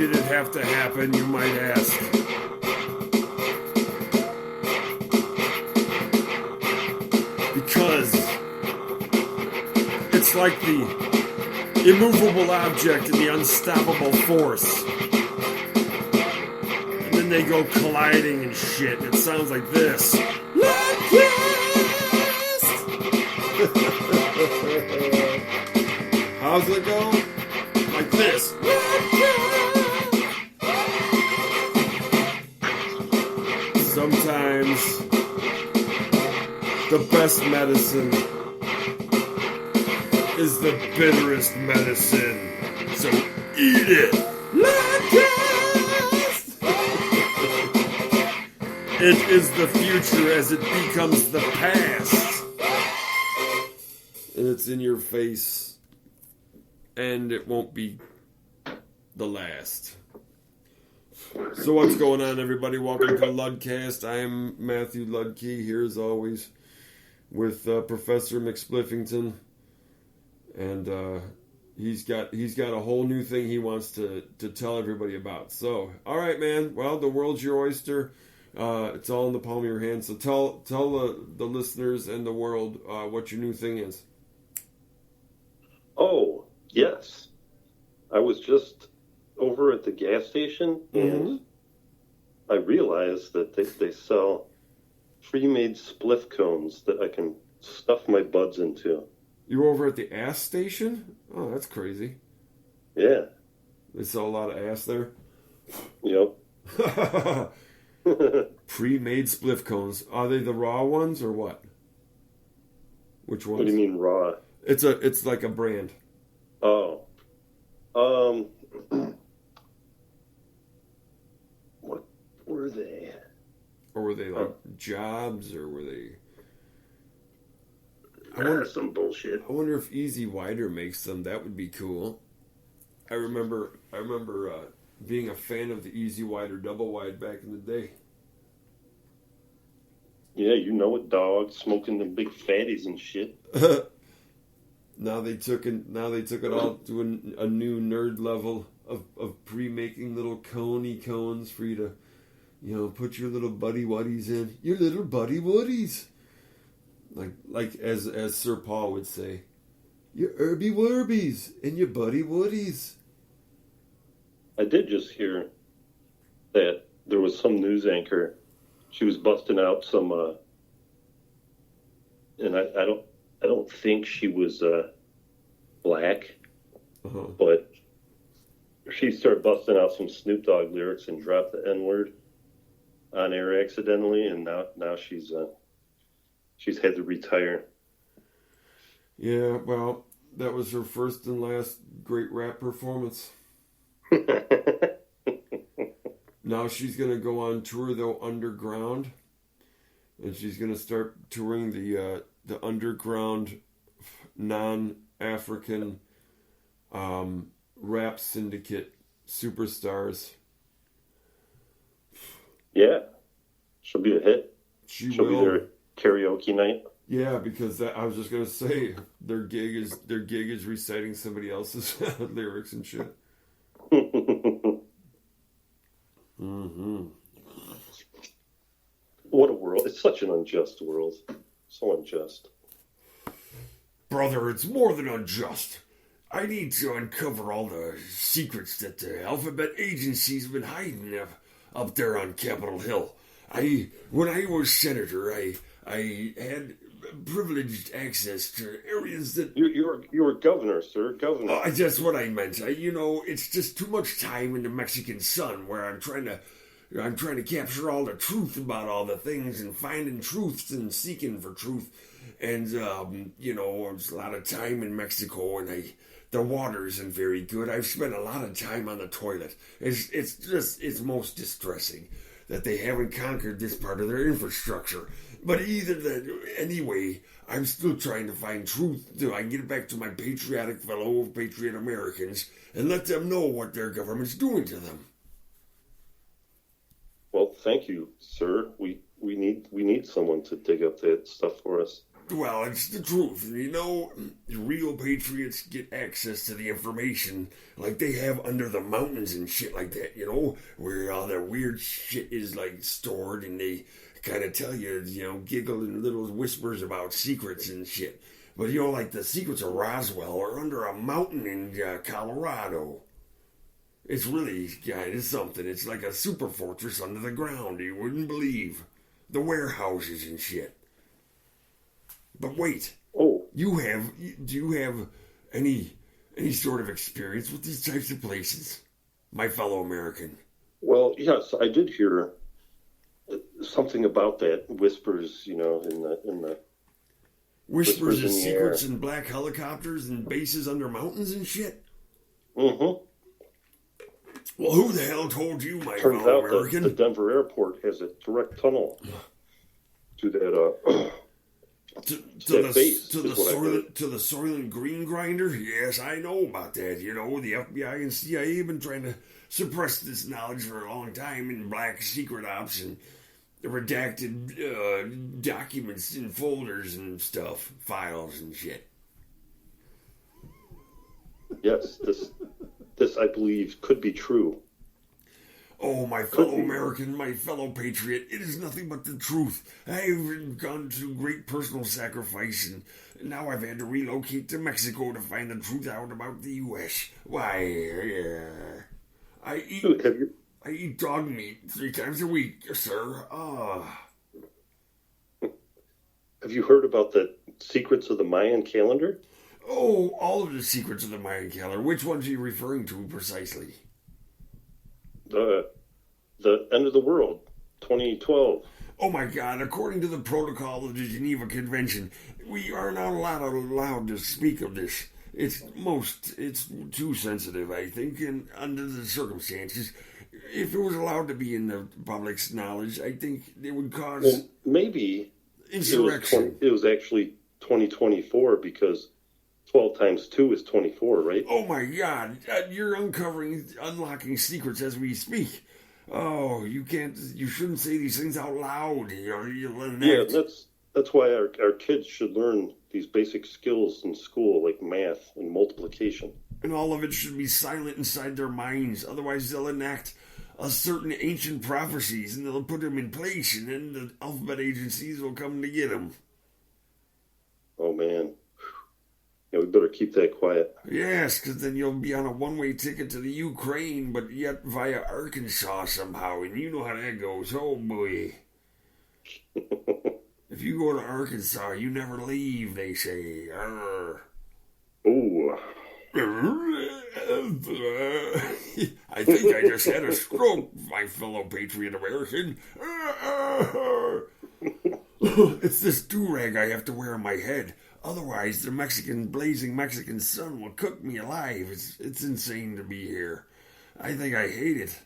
did it have to happen, you might ask? Because it's like the immovable object and the unstoppable force. And then they go colliding and shit, and it sounds like this. How's it go? Like this. Sometimes the best medicine is the bitterest medicine. So eat it. It is the future as it becomes the past. And it's in your face. And it won't be the last. So what's going on, everybody? Welcome to Ludcast. I am Matthew Ludkey, here as always, with Professor McSpliffington. And he's got a whole new thing he wants to tell everybody about. So, all right, man. Well, the world's your oyster. It's all in the palm of your hand. So tell the listeners and the world what your new thing is. Oh, yes. I was just over at the gas station, and I realized that they sell pre-made spliff cones that I can stuff my buds into. You were over at the ass station? Oh, that's crazy. Yeah. They sell a lot of ass there? Yep. Pre-made spliff cones. Are they the raw ones or what? Which ones? What do you mean raw? It's like a brand. Oh. What were they? Or were they like jobs, or were they... Some bullshit. I wonder if Easy Wider makes them. That would be cool. I remember being a fan of the Easy Wider double wide back in the day. Yeah, you know it, dog. Smoking them big fatties and shit. Now they took it all to a new nerd level of pre-making little coney cones for you to, put your little buddy woodies in. Your little buddy woodies. Like as Sir Paul would say, your herby werbies and your buddy woodies. I did just hear that there was some news anchor. She was busting out some, and I don't think she was black, but she started busting out some Snoop Dogg lyrics and dropped the N-word on air accidentally, and now she's had to retire. Yeah, well, that was her first and last great rap performance. Now she's going to go on tour, though, underground. And she's going to start touring the underground, non-African rap syndicate superstars. Yeah. She'll be a hit. She'll be there karaoke night. Yeah, because I was just gonna say their gig is reciting somebody else's lyrics and shit. What a world! It's such an unjust world. So unjust. Brother, it's more than unjust. I need to uncover all the secrets that the alphabet agency's been hiding up there on Capitol Hill. When I was senator, I had privileged access to areas that... You were governor, sir. Governor. That's what I meant. It's just too much time in the Mexican sun where I'm trying to capture all the truth about all the things and finding truths and seeking for truth. And, there's a lot of time in Mexico, and the water isn't very good. I've spent a lot of time on the toilet. It's most distressing that they haven't conquered this part of their infrastructure. But anyway, I'm still trying to find truth till I get back to my patriotic fellow patriot Americans and let them know what their government's doing to them. Well, thank you, sir. We need someone to dig up that stuff for us. Well, it's the truth. You know, real patriots get access to the information like they have under the mountains and shit like that, you know, where all that weird shit is like stored and they kind of tell you, you know, giggle in little whispers about secrets and shit. But, you know, like the secrets of Roswell are under a mountain in Colorado. It's really, it's something. It's like a super fortress under the ground. You wouldn't believe. The warehouses and shit. But wait. Oh. Do you have any sort of experience with these types of places? My fellow American. Well, yes, I did hear something about that. Whispers, you know, in the Whispers of secrets and black helicopters and bases under mountains and shit? Mm-hmm. Well, who the hell told you, my Turns fellow out American? that the Denver airport has a direct tunnel to that to the Soylent Green grinder? Yes, I know about that. You know, the FBI and CIA have been trying to suppress this knowledge for a long time in black secret ops and redacted documents in folders and stuff, files and shit. Yes, this I believe could be true. Oh, my fellow American, my fellow patriot, it is nothing but the truth. I've gone to great personal sacrifice, and now I've had to relocate to Mexico to find the truth out about the U.S. Why, I eat dog meat 3 times a week, sir. Have you heard about the secrets of the Mayan calendar? Oh, all of the secrets of the Mayan calendar. Which ones are you referring to precisely? The end of the world, 2012. Oh my God, according to the protocol of the Geneva Convention, we are not allowed to speak of this. It's too sensitive, I think, and under the circumstances, if it was allowed to be in the public's knowledge, I think it would cause... Well, maybe insurrection. It was actually 2024 because 12 times 2 is 24, right? Oh my God, you're unlocking secrets as we speak. Oh, you shouldn't say these things out loud. Yeah, that's why our kids should learn these basic skills in school, like math and multiplication. And all of it should be silent inside their minds. Otherwise, they'll enact certain ancient prophecies, and they'll put them in place, and then the alphabet agencies will come to get them. Oh, man. Yeah, we better keep that quiet. Yes, because then you'll be on a one-way ticket to the Ukraine, but yet via Arkansas somehow, and you know how that goes. Oh, boy. If you go to Arkansas, you never leave, they say. Ooh. I think I just had a stroke, my fellow patriot American. It's this do-rag I have to wear on my head. Otherwise, the blazing Mexican sun will cook me alive. It's insane to be here. I think I hate it.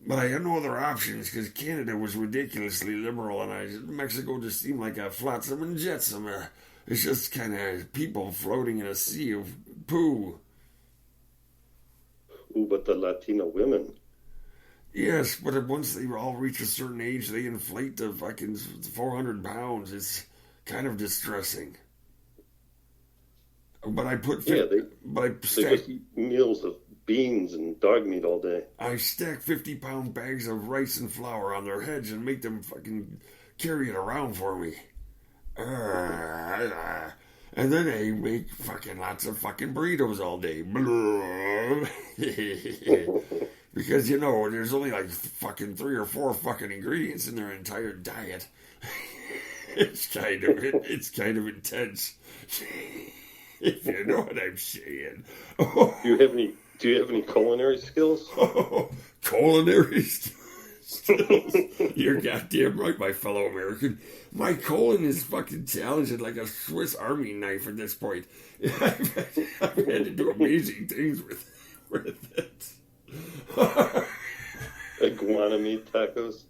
But I had no other options because Canada was ridiculously liberal and Mexico just seemed like a flotsam and jetsam. It's just kind of people floating in a sea of poo. Ooh, but the Latino women. Yes, but once they all reach a certain age, they inflate to fucking 400 pounds. It's kind of distressing. But I put... They just eat meals of beans and dog meat all day. I stack 50-pound bags of rice and flour on their heads and make them fucking carry it around for me. And then they make fucking lots of fucking burritos all day. Because, you know, there's only like fucking 3 or 4 fucking ingredients in their entire diet. It's kind of intense. If you know what I'm saying. Do you have any culinary skills? Culinary skills? You're goddamn right, my fellow American. My colon is fucking talented like a Swiss Army knife at this point. I've had to do amazing things with it. Iguana meat tacos?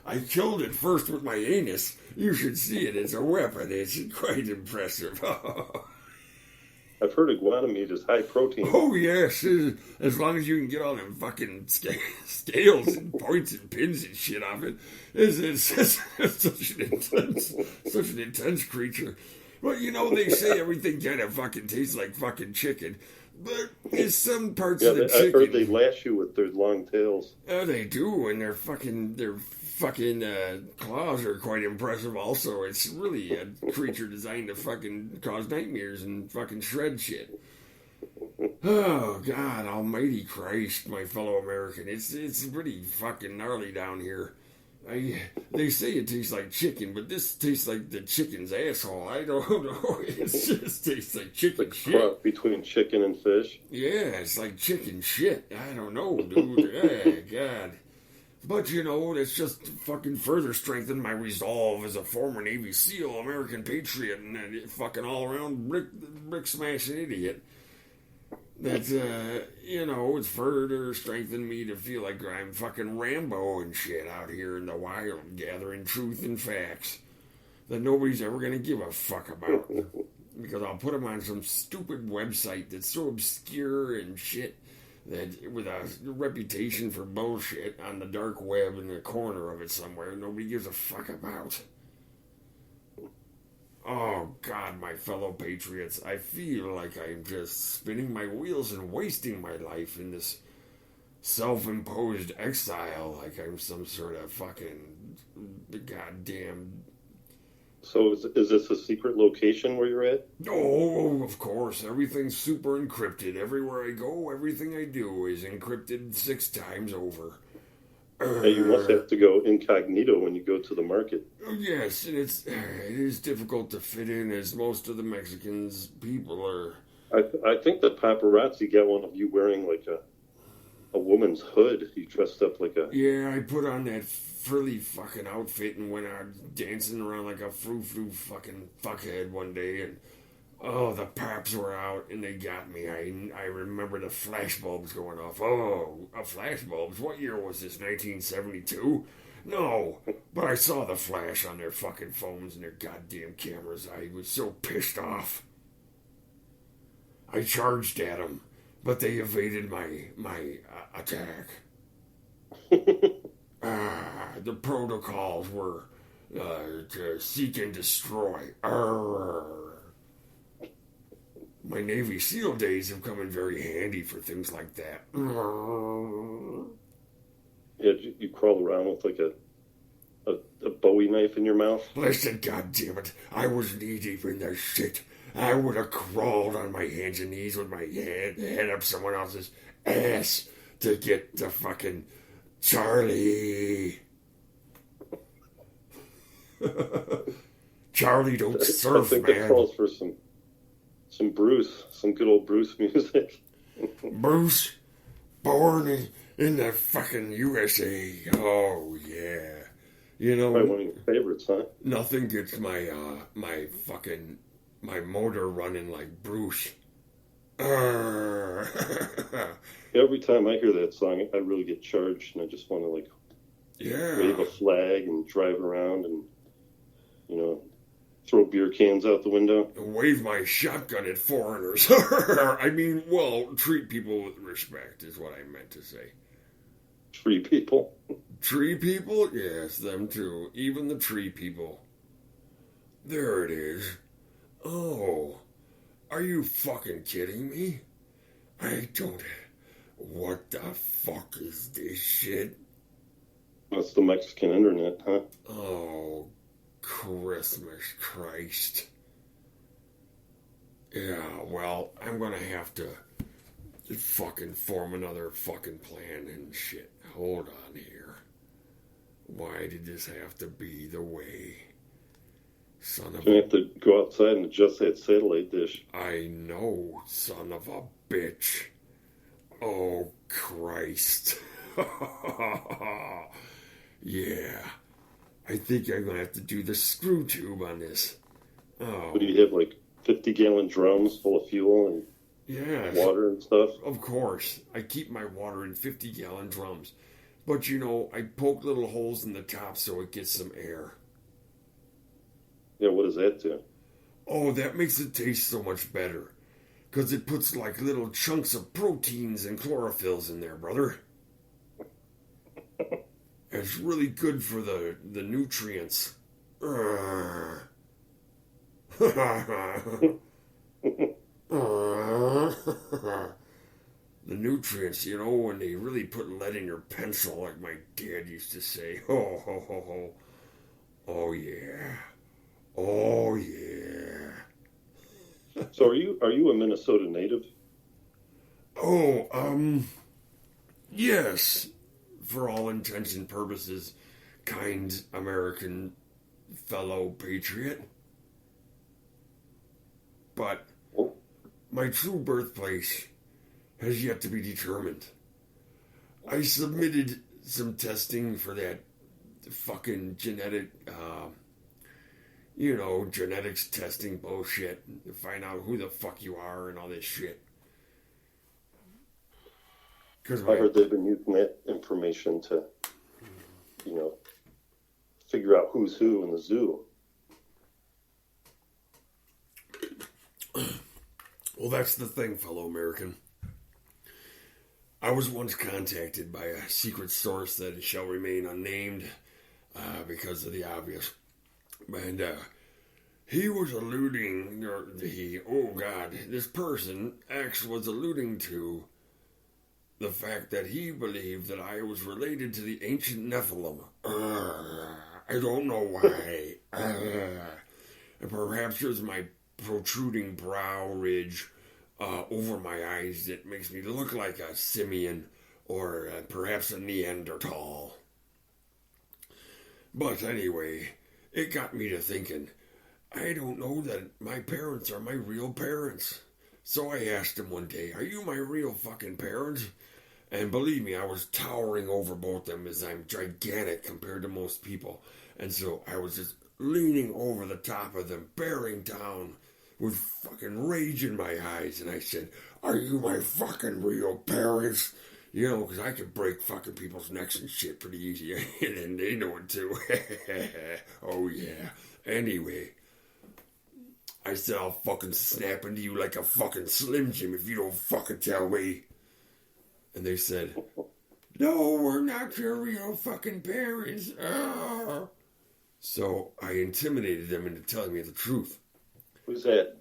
I killed it first with my anus. You should see it as a weapon. It's quite impressive. I've heard iguana meat is high protein. Oh, yes. As long as you can get all them fucking scales and points and pins and shit off it. It's such an intense creature. Well, you know, they say everything kind of fucking tastes like fucking chicken. But in some parts of the chicken... I heard they lash you with their long tails. They do, and their fucking claws are quite impressive also. It's really a creature designed to fucking cause nightmares and fucking shred shit. Oh, God almighty Christ, my fellow American. It's pretty fucking gnarly down here. They say it tastes like chicken, but this tastes like the chicken's asshole. I don't know. It just tastes like chicken shit. Cross between chicken and fish. Yeah, it's like chicken shit. I don't know, dude. Oh, God. But, you know, it's just fucking further strengthened my resolve as a former Navy SEAL, American patriot, and a fucking all-around brick smashing idiot. That, you know, it's further strengthened me to feel like I'm fucking Rambo and shit out here in the wild, gathering truth and facts that nobody's ever going to give a fuck about. Because I'll put them on some stupid website that's so obscure and shit, that with a reputation for bullshit on the dark web in the corner of it somewhere, nobody gives a fuck about. Oh, God, my fellow patriots, I feel like I'm just spinning my wheels and wasting my life in this self-imposed exile, like I'm some sort of fucking goddamn... So is this a secret location where you're at? Oh, of course. Everything's super encrypted. Everywhere I go, everything I do is encrypted 6 times over. Hey, you must have to go incognito when you go to the market. Yes, and it is difficult to fit in, as most of the Mexicans people are. I think the paparazzi got one of you wearing like a woman's hood. You dressed up like a... Yeah, I put on that frilly fucking outfit and went out dancing around like a frou-frou fucking fuckhead one day, and oh, the paps were out and they got me. I remember the flashbulbs going off. Oh, flashbulbs? What year was this, 1972? No, but I saw the flash on their fucking phones and their goddamn cameras. I was so pissed off. I charged at them, but they evaded my attack. The protocols were to seek and destroy. My Navy SEAL days have come in very handy for things like that. Yeah, you crawl around with like a Bowie knife in your mouth? Listen, goddammit, I was knee-deep in that shit. I would have crawled on my hands and knees with my head up someone else's ass to get the fucking Charlie. Charlie don't surf, I think man. that calls for some Bruce, some good old Bruce music. Bruce, born in the fucking USA. Oh yeah, you know. Probably one of your favorites, huh? Nothing gets my my motor running like Bruce. Every time I hear that song, I really get charged, and I just want to like wave a flag and drive around and throw beer cans out the window. Wave my shotgun at foreigners. I mean, well, treat people with respect is what I meant to say. Tree people? Tree people? Yes, them too. Even the tree people. There it is. Oh, are you fucking kidding me? I don't... What the fuck is this shit? That's the Mexican internet, huh? Oh, Christmas Christ. Yeah, well, I'm gonna have to fucking form another fucking plan and shit. Hold on here. Why did this have to be the way? Son of You have to go outside and adjust that satellite dish. I know, son of a bitch. Oh, Christ. Yeah. I think I'm going to have to do the screw tube on this. Oh. What do you have, like 50-gallon drums full of fuel and water and stuff? Of course. I keep my water in 50-gallon drums. But, I poke little holes in the top so it gets some air. Yeah, what does that do? Oh, that makes it taste so much better. Because it puts like little chunks of proteins and chlorophylls in there, brother. It's really good for the nutrients. The nutrients, you know, when they really put lead in your pencil, like my dad used to say. Ho, ho, ho, ho. Oh, yeah. Oh, yeah. So are you a Minnesota native? Oh, yes. For all intents and purposes, kind American fellow patriot. But my true birthplace has yet to be determined. I submitted some testing for that fucking genetics testing bullshit to find out who the fuck you are and all this shit. I heard they've been using that information to, figure out who's who in the zoo. Well, that's the thing, fellow American. I was once contacted by a secret source that shall remain unnamed because of the obvious. And he was alluding, this person, X, was alluding to the fact that he believed that I was related to the ancient Nephilim. I don't know why. And perhaps it was my protruding brow ridge over my eyes that makes me look like a simian or perhaps a Neanderthal. But anyway, it got me to thinking, I don't know that my parents are my real parents. So I asked him one day, are you my real fucking parents? And believe me, I was towering over both them as I'm gigantic compared to most people. And so I was just leaning over the top of them, bearing down with fucking rage in my eyes. And I said, are you my fucking real parents? You know, because I could break fucking people's necks and shit pretty easy. And they know it too. Oh, yeah. Anyway, I said, I'll fucking snap into you like a fucking Slim Jim if you don't fucking tell me. And they said, no, we're not your real fucking parents. So I intimidated them into telling me the truth. Who's that?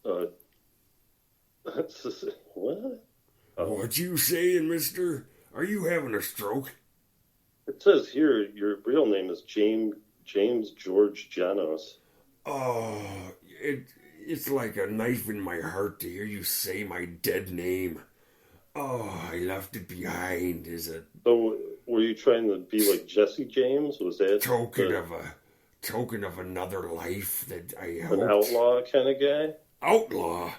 What? What you saying, mister? Are you having a stroke? It says here your real name is James George Janos. Oh, it's like a knife in my heart to hear you say my dead name. Oh, I left it behind. Is it? So, were you trying to be like Jesse James? Was that token of another life that I hoped? An outlaw kind of guy? Outlaw?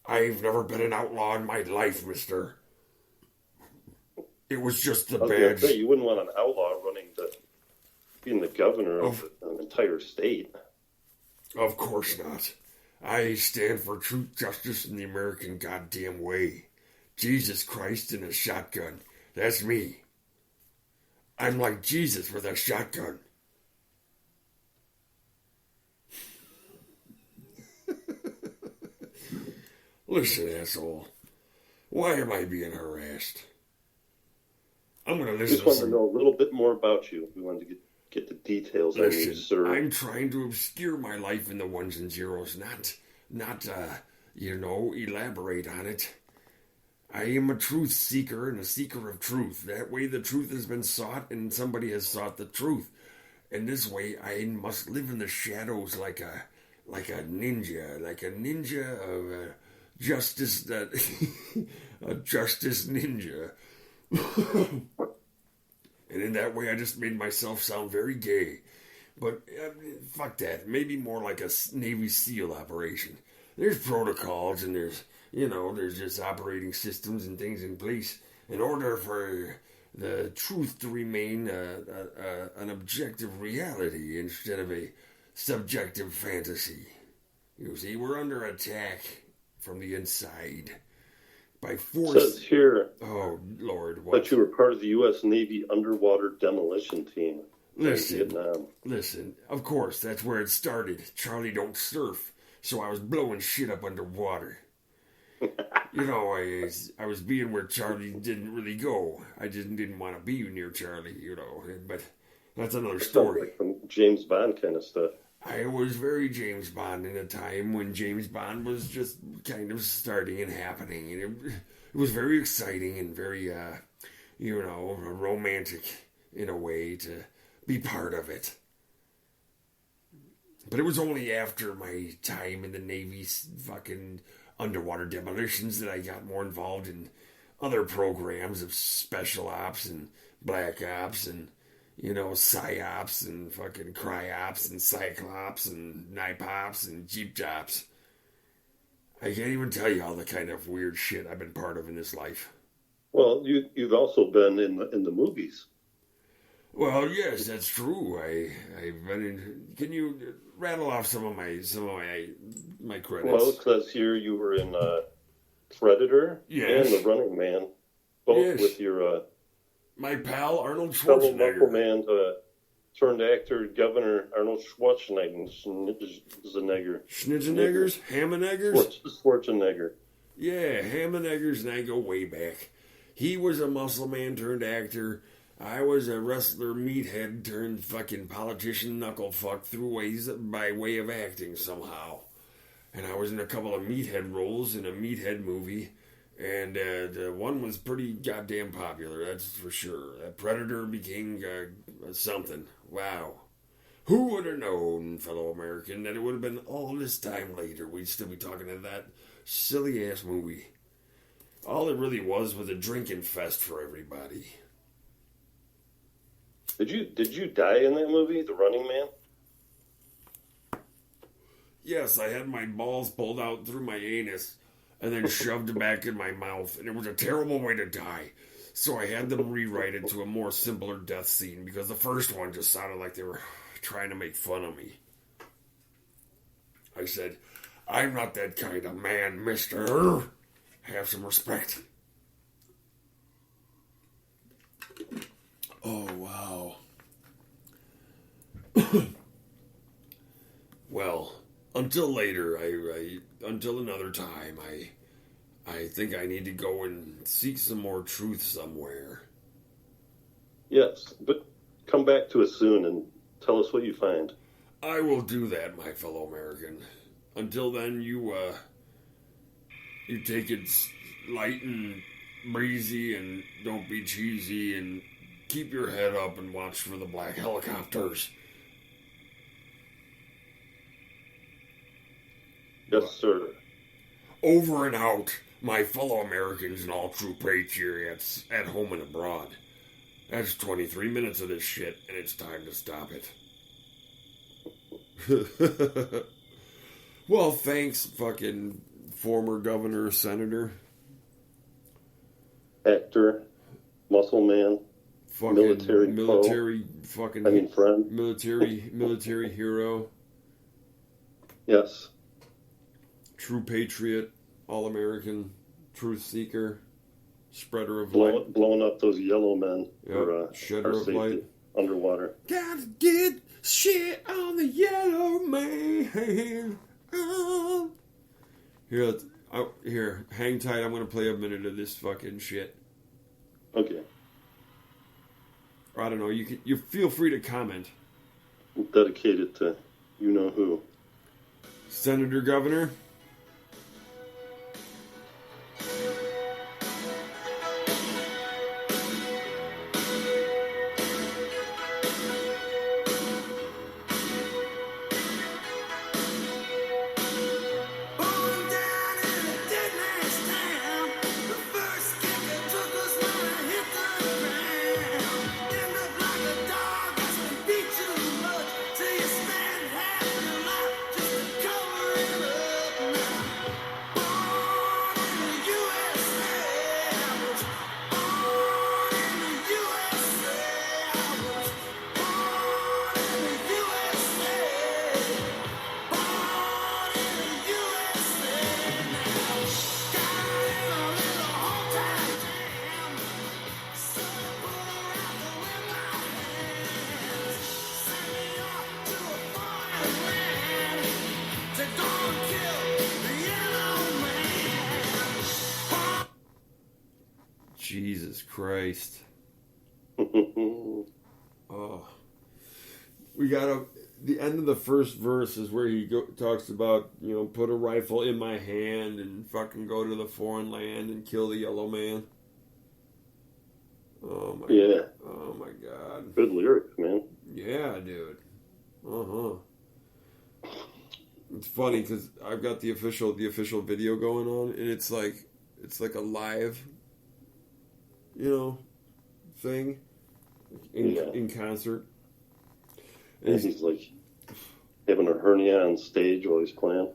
I've never been an outlaw in my life, mister. It was just the badge. You wouldn't want an outlaw running to being the governor of an entire state. Of course not. I stand for truth, justice, and the American goddamn way. Jesus Christ and a shotgun. That's me. I'm like Jesus with a shotgun. Listen, asshole. Why am I being harassed? I'm going to listen. I just want to know a little bit more about you. We wanted to get the details on you, sir. I'm trying to obscure my life in the ones and zeros, not elaborate on it. I am a truth seeker and a seeker of truth. That way the truth has been sought and somebody has sought the truth. And this way I must live in the shadows like a ninja of justice that a justice ninja. And in that way I just made myself sound very gay. But fuck that. Maybe more like a Navy SEAL operation. There's protocols and there's just operating systems and things in place in order for the truth to remain an objective reality instead of a subjective fantasy. You see, we're under attack from the inside by force. It says here, oh, Lord, what? That you were part of the U.S. Navy underwater demolition team in Vietnam. Listen, of course, that's where it started. Charlie don't surf. so I was blowing shit up underwater. You know, I was being where Charlie didn't really go. I just didn't want to be near Charlie, you know. But that's another story. Like some James Bond kind of stuff. I was very James Bond in a time when James Bond was just kind of starting and happening. And it was very exciting and very, you know, romantic in a way to be part of it. But it was only after my time in the Navy's fucking underwater demolitions that I got more involved in other programs of special ops and black ops and, you know, psyops and fucking cryops and cyclops and nipops and jeep jops. I can't even tell you all the kind of weird shit I've been part of in this life. Well, you've also been in the movies. Well, yes, that's true. I've been in. Can you rattle off some of my credits? Well, it says here you were in Predator Yes. and The Running Man, both Yes. with your my pal Arnold fellow Schwarzenegger. muscle man turned actor, Governor Arnold Schwarzenegger. Schwarzeneggers? Hammeneggers? Schwarzenegger. Yeah, Hammeneggers and I go way back. He was a muscle man turned actor. I was a wrestler meathead turned fucking politician knucklefuck by way of acting somehow. And I was in a couple of meathead roles in a meathead movie. And the one was pretty goddamn popular, that's for sure. That Predator became something. Wow. Who would have known, fellow American, that it would have been all this time later we'd still be talking about that silly-ass movie. All it really was a drinking fest for everybody. Did you die in that movie, The Running Man? Yes, I had my balls pulled out through my anus and then shoved back in my mouth, and it was a terrible way to die. So I had them rewrite it to a more simpler death scene because the first one just sounded like they were trying to make fun of me. I said, "I'm not that kind of man, mister. Have some respect." Oh, wow. Well, until later, until another time, I think I need to go and seek some more truth somewhere. Yes, but come back to us soon and tell us what you find. I will do that, my fellow American. Until then, you take it light and breezy and don't be cheesy and keep your head up and watch for the black helicopters. Yes, sir. Over and out, my fellow Americans and all true patriots at home and abroad. That's 23 minutes of this shit, and it's time to stop it. Well, thanks, fucking former governor, senator. Actor, muscle man, Fucking military fucking friend. military hero. Yes. True patriot, all-American, truth seeker, spreader of light. Blowing up those yellow men for shedder our of safety light. underwater. Gotta get shit on the yellow man. Oh. Here, hang tight. I'm gonna play a minute of this fucking shit. Okay. Or I don't know. You feel free to comment. Dedicated to you know who. Senator Governor. Jesus Christ. Oh. We got the end of the first verse is where he talks about, put a rifle in my hand and fucking go to the foreign land and kill the yellow man. Oh my God. Oh my God. Good lyrics, man. Yeah, dude. It's funny because I've got the official video going on, and it's like a live, thing in concert. And he's like having a hernia on stage while he's playing.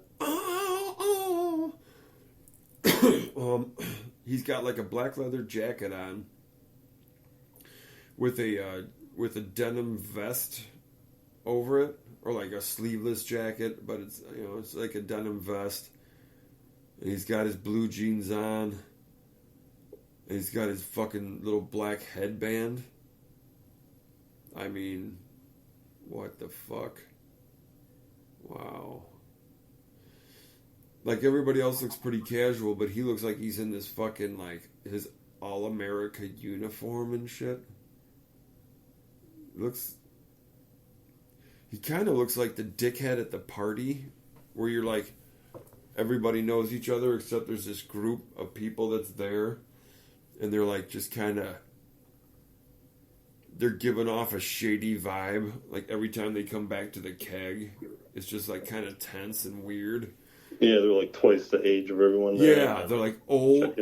He's got like a black leather jacket on with a denim vest over it, or like a sleeveless jacket, but it's like a denim vest. And he's got his blue jeans on. And he's got his fucking little black headband. I mean, what the fuck? Wow. Like, everybody else looks pretty casual, but he looks like he's in this fucking, like, his All-America uniform and shit. He kind of looks like the dickhead at the party, where you're like, everybody knows each other, except there's this group of people that's there, and they're like, just kind of, they're giving off a shady vibe. Like, every time they come back to the keg, it's just, like, kind of tense and weird. Yeah, they're, like, twice the age of everyone there. Yeah, they're, like, old.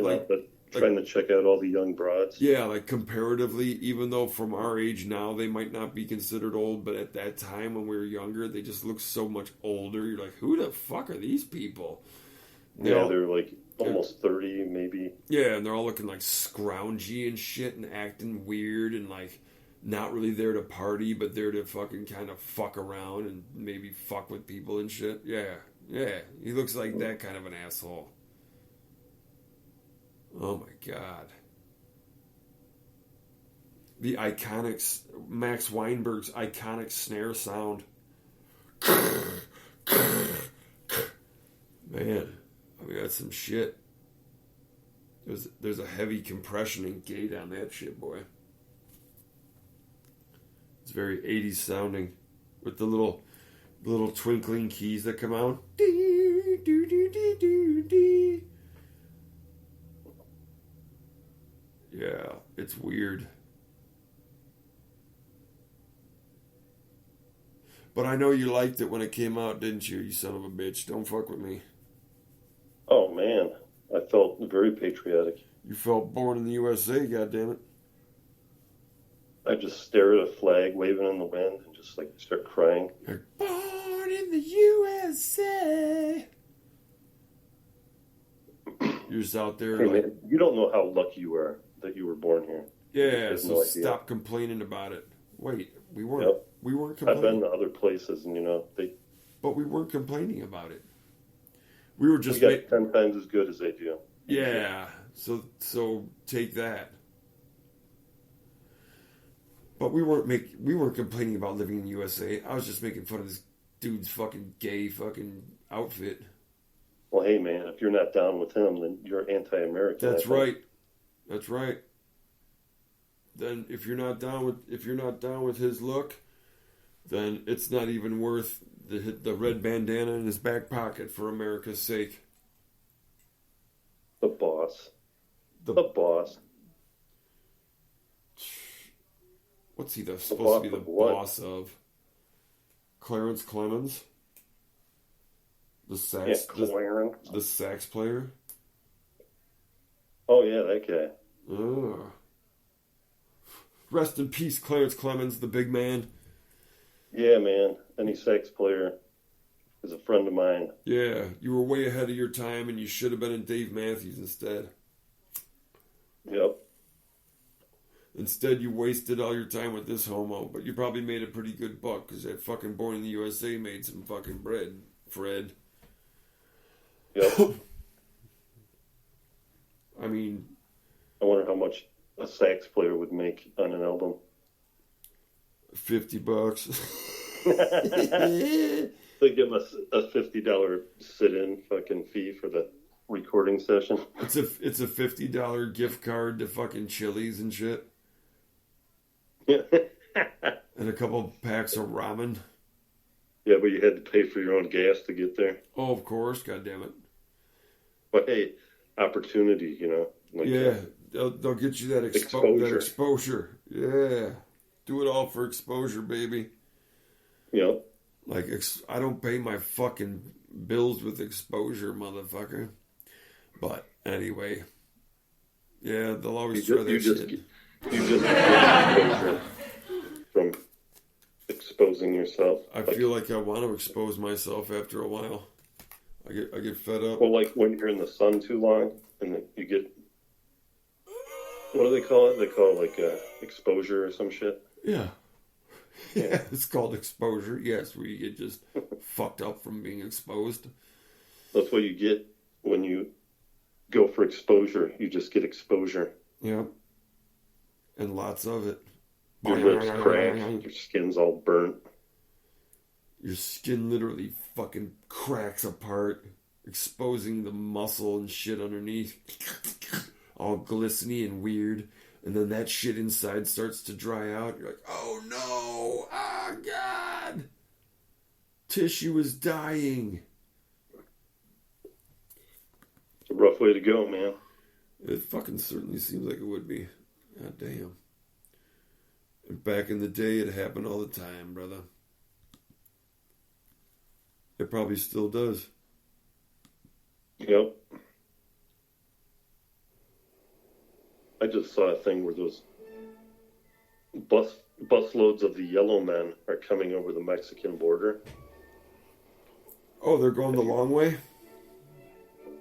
Trying to check out all the young broads. Yeah, like, comparatively, even though from our age now, they might not be considered old, but at that time, when we were younger, they just look so much older. You're like, who the fuck are these people? They're, like, almost 30, maybe. Yeah, and they're all looking, like, scroungy and shit and acting weird and, like, not really there to party, but there to fucking kind of fuck around and maybe fuck with people and shit. Yeah, he looks like that kind of an asshole. Oh my God. The iconic, Max Weinberg's iconic snare sound. Man, I mean, that's some shit. There's a heavy compression and gate on that shit, boy. It's very 80s sounding, with the little twinkling keys that come out. Yeah, it's weird. But I know you liked it when it came out, didn't you, you son of a bitch? Don't fuck with me. Oh, man. I felt very patriotic. You felt born in the USA, goddammit. I just stare at a flag waving in the wind and just, like, start crying. You're born in the USA. You're just out there. Hey, man, you don't know how lucky you are that you were born here. Yeah, so stop complaining about it. Wait, we weren't. Yep. We weren't complaining. I've been to other places, and But we weren't complaining about it. We were just. We got 10 times as good as they do. Yeah. So take that. But we weren't complaining about living in the USA. I was just making fun of this dude's fucking gay fucking outfit. Well, hey man, if you're not down with him, then you're anti-American. That's right. That's right. Then if you're not down with his look, then it's not even worth the red bandana in his back pocket for America's sake. The boss. The boss. What's he supposed to be the boss of? Clarence Clemens? The sax, the sax player? Oh, yeah, that guy. Oh. Rest in peace, Clarence Clemens, the big man. Yeah, man. Any sax player is a friend of mine. Yeah, you were way ahead of your time, and you should have been in Dave Matthews instead. Yep. Instead, you wasted all your time with this homo, but you probably made a pretty good buck, because that fucking Born in the USA made some fucking bread, Fred. Yep. I mean... I wonder how much a sax player would make on an album. $50. They give us a $50 sit-in fucking fee for the recording session. It's a $50 gift card to fucking Chili's and shit. Yeah. And a couple packs of ramen. Yeah, but you had to pay for your own gas to get there. Oh, of course, goddammit. But hey, opportunity, you know. Like, yeah, they'll get you that exposure. Yeah. Do it all for exposure, baby. Yeah. Like, I don't pay my fucking bills with exposure, motherfucker. But anyway, yeah, they'll always try that shit. You just get exposure from exposing yourself. I feel like I want to expose myself after a while. I get fed up. Well, like when you're in the sun too long, and then you get, what do they call it? They call it like exposure or some shit. Yeah. Yeah, it's called exposure. Yes, where you get just fucked up from being exposed. That's what you get when you go for exposure. You just get exposure. Yeah. And lots of it. Your lips crack. Your skin's all burnt. Your skin literally fucking cracks apart, exposing the muscle and shit underneath. All glistening and weird. And then that shit inside starts to dry out. You're like, oh no! Oh God! Tissue is dying. It's a rough way to go, man. It fucking certainly seems like it would be. God damn. And back in the day, it happened all the time, brother. It probably still does. Yep. I just saw a thing where those busloads of the yellow men are coming over the Mexican border. Oh, they're going the long way?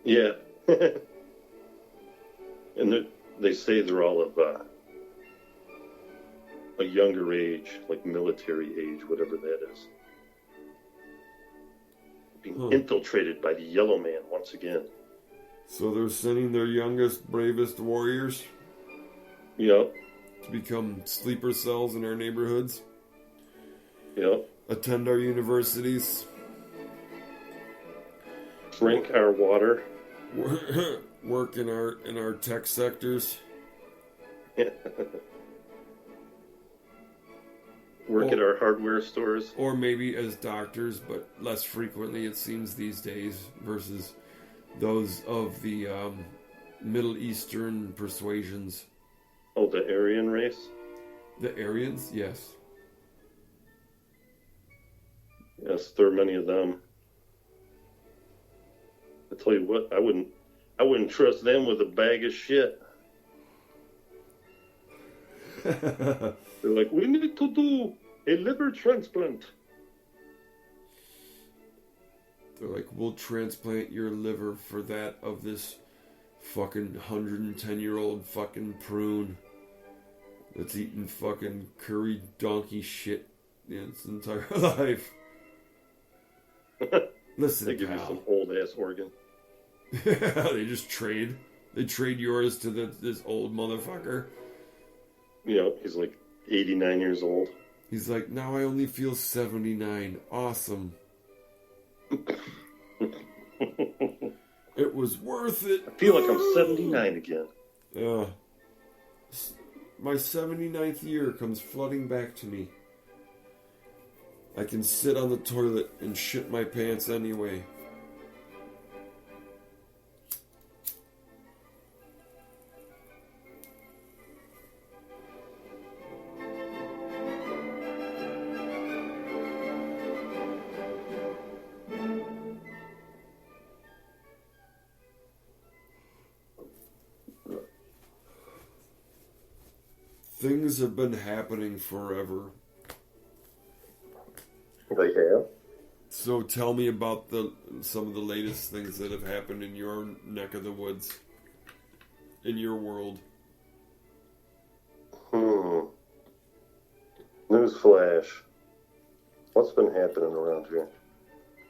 Yeah. And they say they're all of a younger age, like military age, whatever that is. Being infiltrated by the yellow man once again. So they're sending their youngest, bravest warriors? Yep. To become sleeper cells in our neighborhoods? Yep. Attend our universities? Drink our water. Work in our tech sectors? Work at our hardware stores. Or maybe as doctors, but less frequently it seems these days, versus those of the Middle Eastern persuasions. Oh, the Aryan race? The Aryans? Yes. Yes, there are many of them. I tell you what, I wouldn't trust them with a bag of shit. They're like, we need to do a liver transplant. They're like, we'll transplant your liver for that of this fucking 110-year-old fucking prune that's eaten fucking curry donkey shit its entire life. Listen, they give pal. you some old ass organ. They just trade. They trade yours to this old motherfucker. You know, he's like 89 years old. He's like, now I only feel 79. Awesome. It was worth it. I feel like I'm 79 again. My 79th year comes flooding back to me. I can sit on the toilet and shit my pants anyway. Things have been happening forever. They have? So tell me about some of the latest things that have happened in your neck of the woods. In your world. Newsflash. What's been happening around here?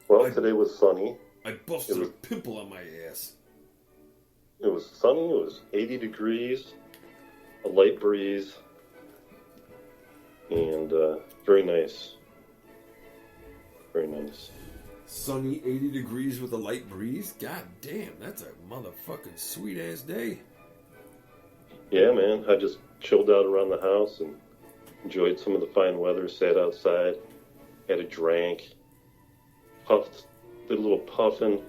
Well, today was sunny. I busted a pimple on my ass. It was sunny. It was 80 degrees. A light breeze. And very nice. Very nice. Sunny 80 degrees with a light breeze. God damn, that's a motherfucking sweet ass day. Yeah, man. I just chilled out around the house and enjoyed some of the fine weather. Sat outside, had a drink, puffed, did a little puffing.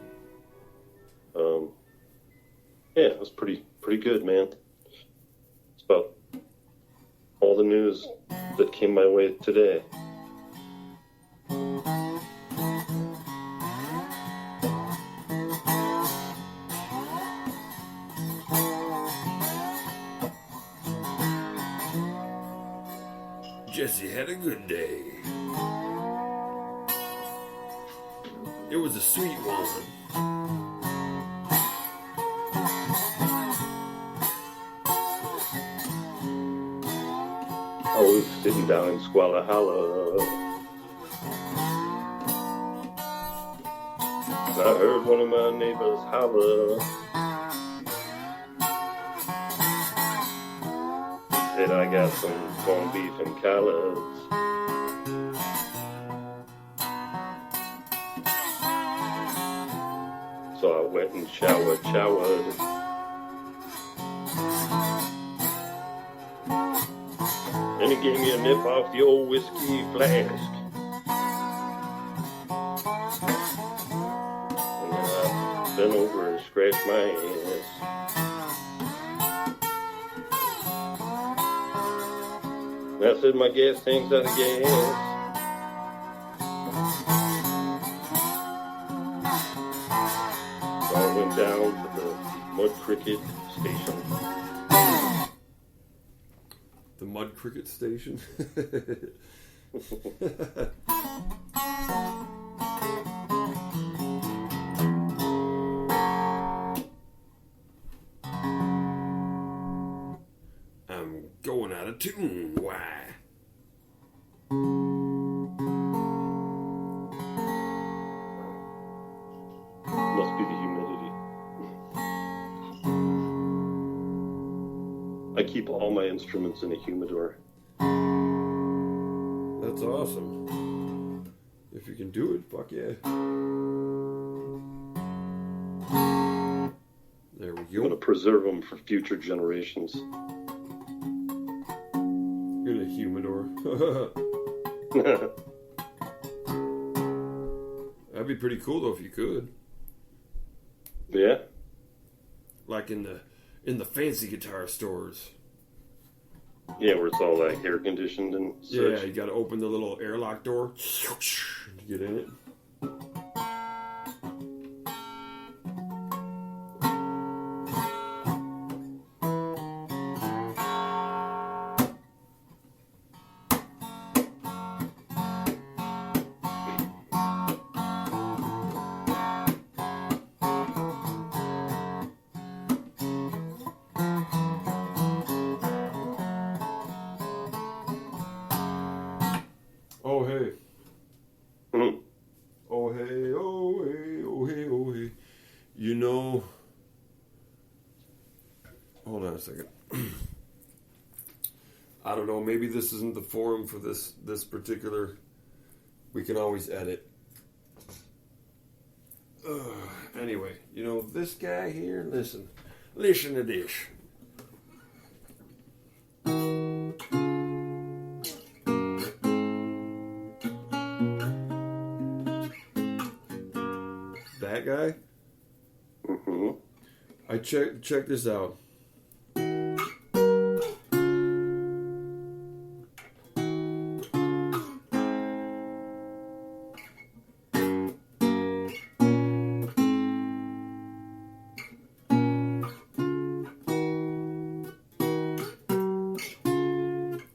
Yeah, it was pretty good, man. It's about all the news that came my way today. Jesse had a good day. It was a sweet one. I was sitting down in Squalla Holla. And I heard one of my neighbors holler. Said I got some corned beef and collards. So I went and showered. And he gave me a nip off the old whiskey flask. And then I bent over and scratched my ass. And I said my gas tank's out of gas. So I went down to the Mud Cricket station. The Mud Cricket Station. I'm going out of tune. Why? Must be the humidity. I keep all my instruments in a humidor. That's awesome. If you can do it, fuck yeah. There we I'm go. going to preserve them for future generations. In a humidor. That'd be pretty cool though if you could. Yeah? Like in the fancy guitar stores. Yeah, where it's all like air conditioned and such. Yeah, you gotta open the little airlock door to get in it. Oh hey. Mm-hmm. Oh hey, oh hey, oh hey, oh hey. You know, hold on a second. I don't know, maybe this isn't the forum for this particular, we can always edit. Anyway, you know, this guy here, listen to this. That guy? Mm-hmm. I check this out.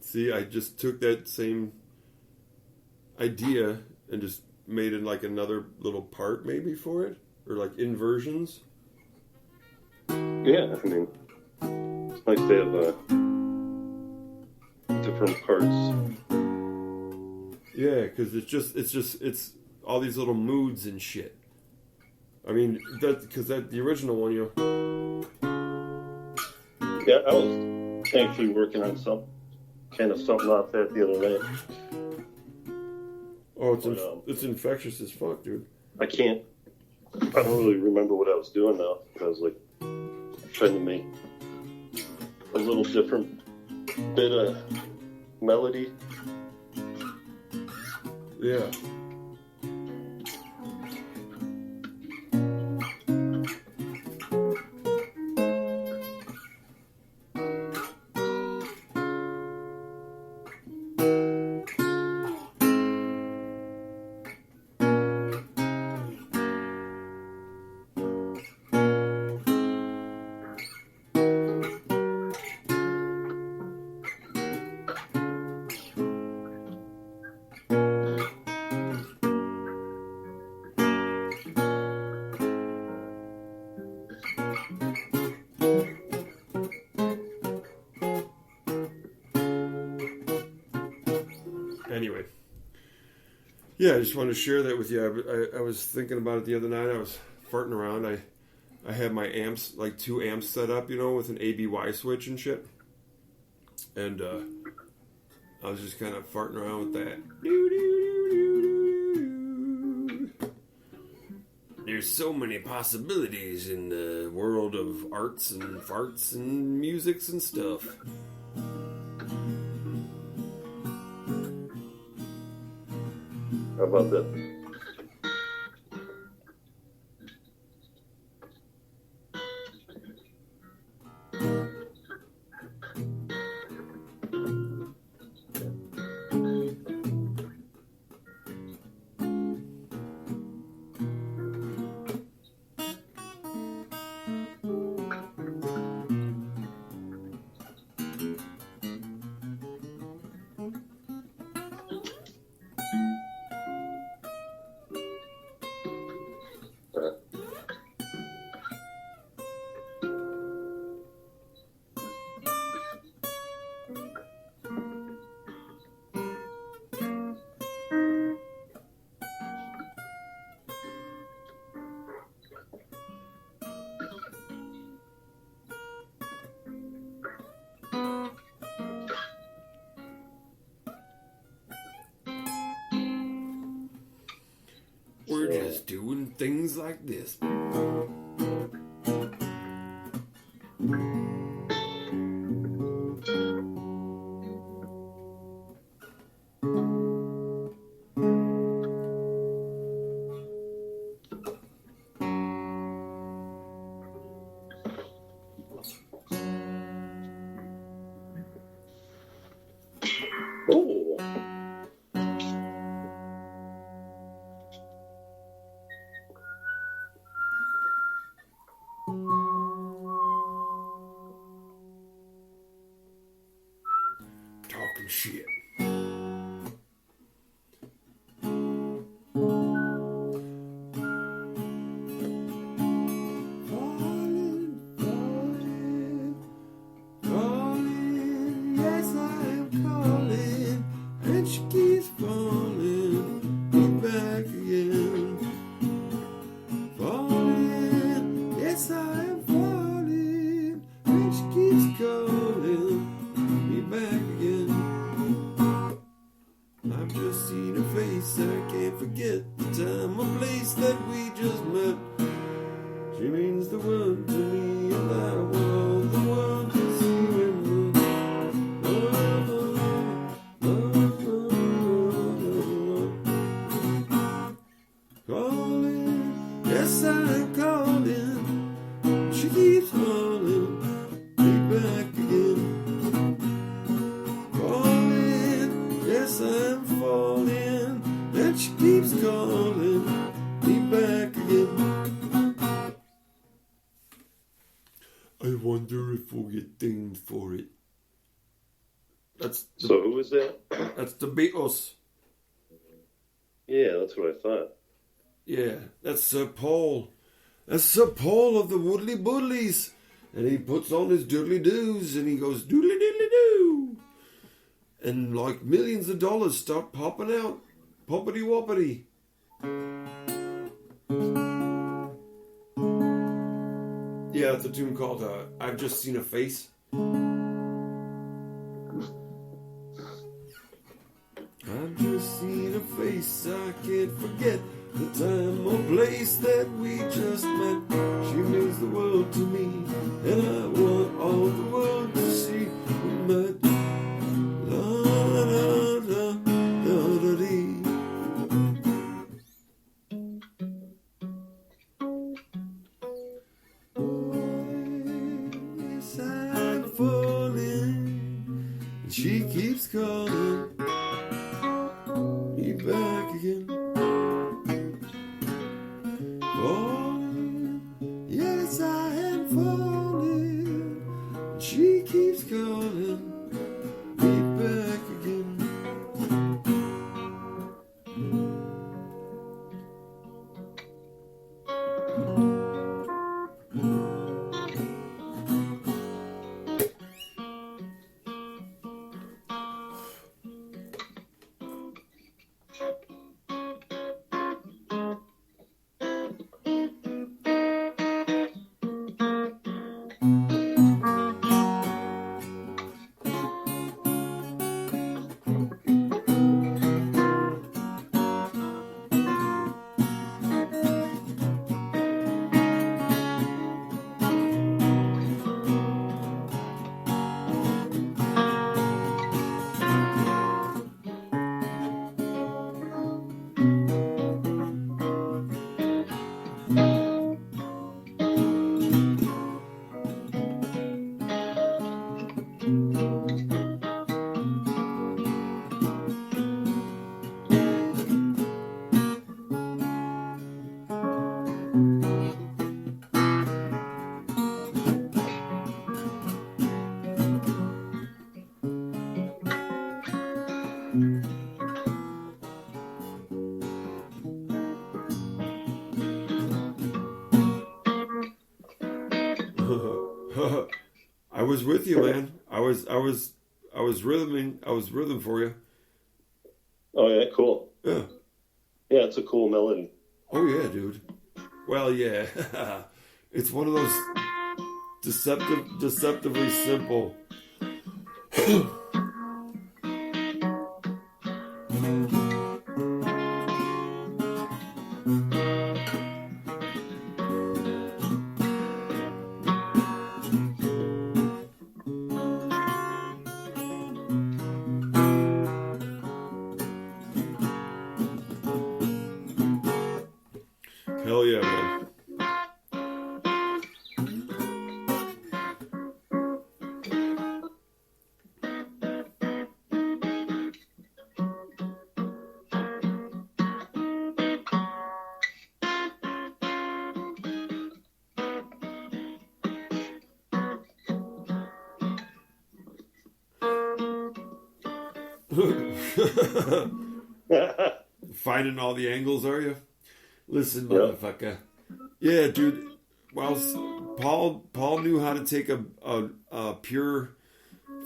See, I just took that same idea and just made it like another little part maybe for it, or like inversions. Yeah, I mean, it's nice to have different parts. Yeah, because it's all these little moods and shit. I mean, because the original one, you know. Yeah, I was actually working on something like that the other night. Oh, it's infectious as fuck, dude. I don't really remember what I was doing now. I was like trying to make a little different bit of melody. Yeah. Anyway. Yeah, I just wanted to share that with you. I was thinking about it the other night. I was farting around. I had my amps, like 2 amps set up, with an ABY switch and shit. And I was just kind of farting around with that. There's so many possibilities in the world of arts and farts and musics and stuff. How about that? We're just doing things like this. Oh. Talking shit. I wonder if we'll get dinged for it. So who is that? That's the Beatles. Yeah, that's what I thought. Yeah, that's Sir Paul. That's Sir Paul of the Woodley Boodleys. And he puts on his doodly-doos and he goes doodly-doodly-doo. And like millions of dollars start popping out. Poppity-woppity. Yeah, it's a tune called I've Just Seen a Face. I've just seen a face I can't forget. The the time or place that we just met. She means the world to me, and I want all the world to see we met. La da da da da dee. Yes, I'm falling, and she keeps calling me back again. Falling, yes, I am falling, and she keeps calling me back again. I was with you, man. I was rhythm for you. Oh yeah, cool. Yeah. Yeah, it's a cool melody. Oh yeah, dude. Well, yeah. It's one of those deceptively simple. Hell yeah, man. Finding all the angles, are you? Listen, motherfucker. Yeah, dude. Well, Paul knew how to take a pure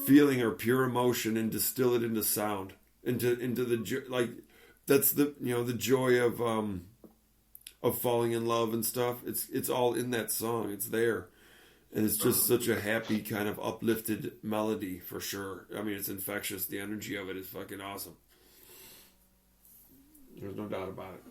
feeling or pure emotion and distill it into sound, into the like. That's the the joy of falling in love and stuff. It's all in that song. It's there, and it's just such a happy kind of uplifted melody for sure. I mean, it's infectious. The energy of it is fucking awesome. There's no doubt about it.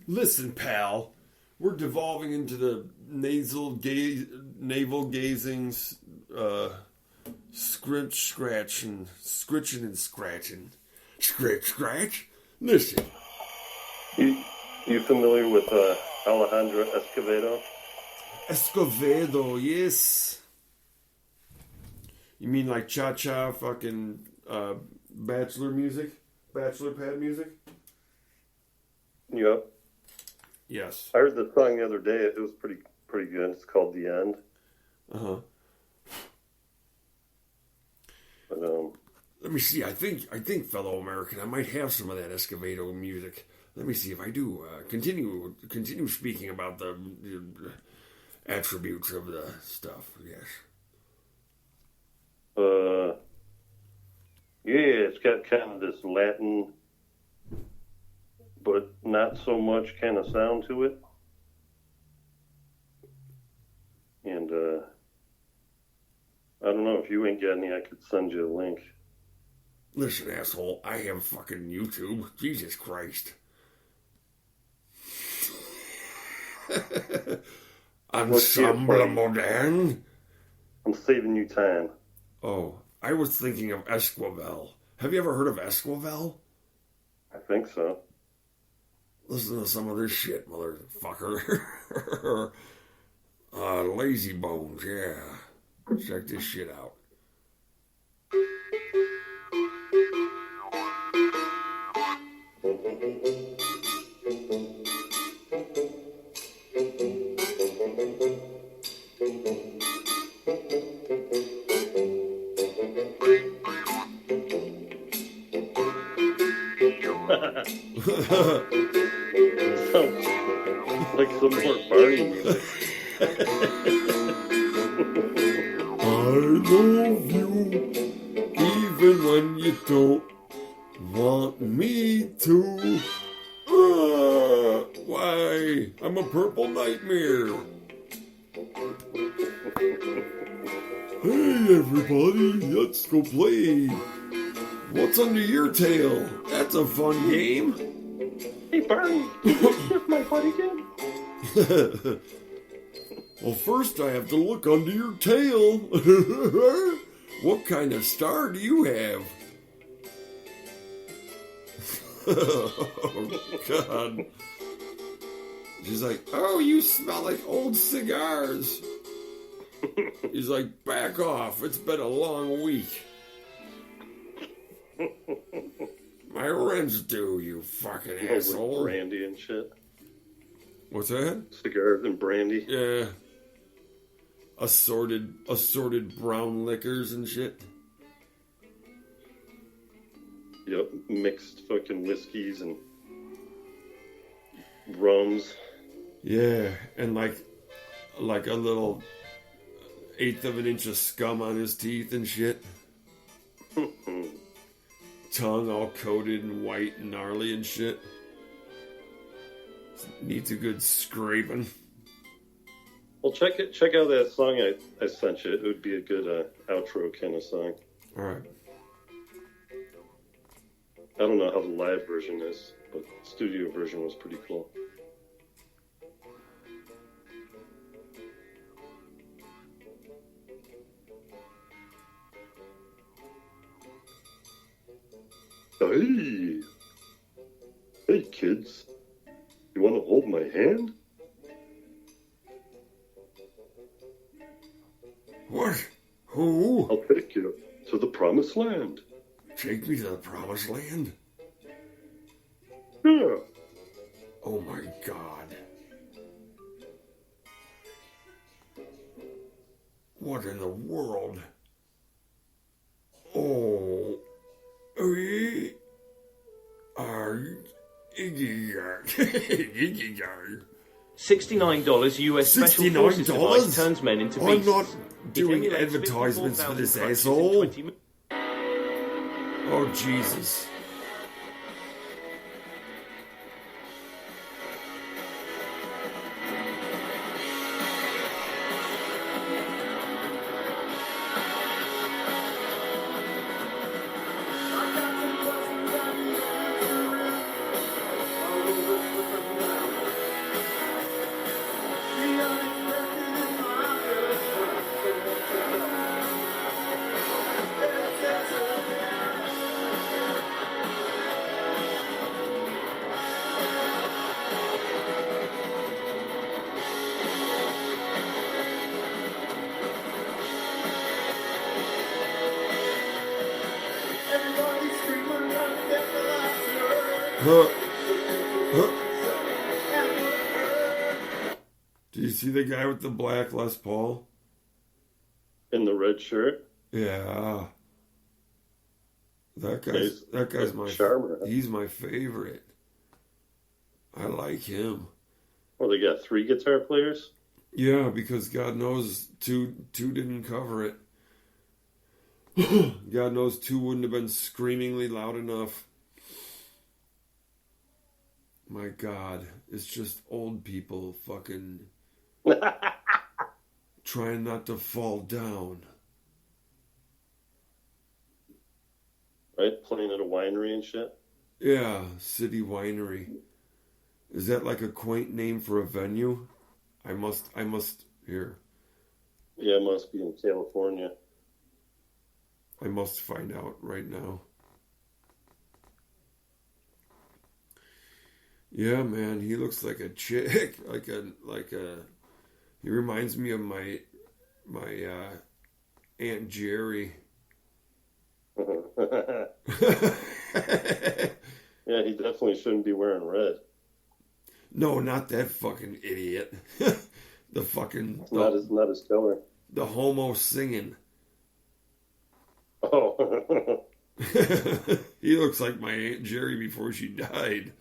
Listen, pal, we're devolving into the navel gazing, scratching, scritching and scratching. Scratch. Listen. You familiar with Alejandro Escovedo? Escovedo, yes. You mean like cha-cha fucking bachelor pad music? Yep. Yes. I heard the song the other day. It was pretty good. It's called The End. Uh-huh. But, Let me see. I think, fellow American, I might have some of that Escovedo music. Let me see if I do. Continue speaking about the attributes of the stuff. Yes. Yeah, it's got kind of this Latin, but not so much kind of sound to it. And I don't know, if you ain't got any, I could send you a link. Listen, asshole, I have fucking YouTube. Jesus Christ. Ensemble Modern? I'm saving you time. Oh, I was thinking of Esquivel. Have you ever heard of Esquivel? I think so. Listen to some of this shit, motherfucker. Lazy Bones, yeah. Check this shit out. Sounds like some more Barney music. I love you, even when you don't want me to. Why? I'm a purple nightmare. Hey, everybody, let's go play. What's under your tail? That's a fun game. Hey, Barney, can you sniff my butt again? Well, first I have to look under your tail. What kind of star do you have? Oh, God. She's like, oh, you smell like old cigars. He's like, back off. It's been a long week. My rent's due, you fucking asshole. Brandy and shit. What's that? Cigars and brandy. Yeah. Assorted brown liquors and shit. Yep, mixed fucking whiskeys and rums. Yeah, and like a little 1/8 of an inch of scum on his teeth and shit. Tongue all coated and white and gnarly and shit. Needs a good scraping. Well, check out that song I sent you. It would be a good outro kind of song. All right. I don't know how the live version is, but the studio version was pretty cool. Hey! Hey, kids. You want to hold my hand? What? Who? I'll take you to the promised land. Take me to the promised land? Yeah. Oh my God. What in the world? Oh, we are $69 US Special Forces device turns men into beasts. I'm not doing advertisements for this asshole. Oh, Jesus. Do you see the guy with the black Les Paul? In the red shirt? Yeah. That guy's my charmer. He's my favorite. I like him. Well, they got 3 guitar players? Yeah, because God knows two didn't cover it. God knows 2 wouldn't have been screamingly loud enough. My God, it's just old people fucking trying not to fall down. Right? Playing at a winery and shit? Yeah, City Winery. Is that like a quaint name for a venue? I must here. Yeah, it must be in California. I must find out right now. Yeah, man, he looks like a chick, he reminds me of my Aunt Jerry. Yeah, he definitely shouldn't be wearing red. No, not that fucking idiot. The fucking not his color. The homo singing. Oh. He looks like my Aunt Jerry before she died.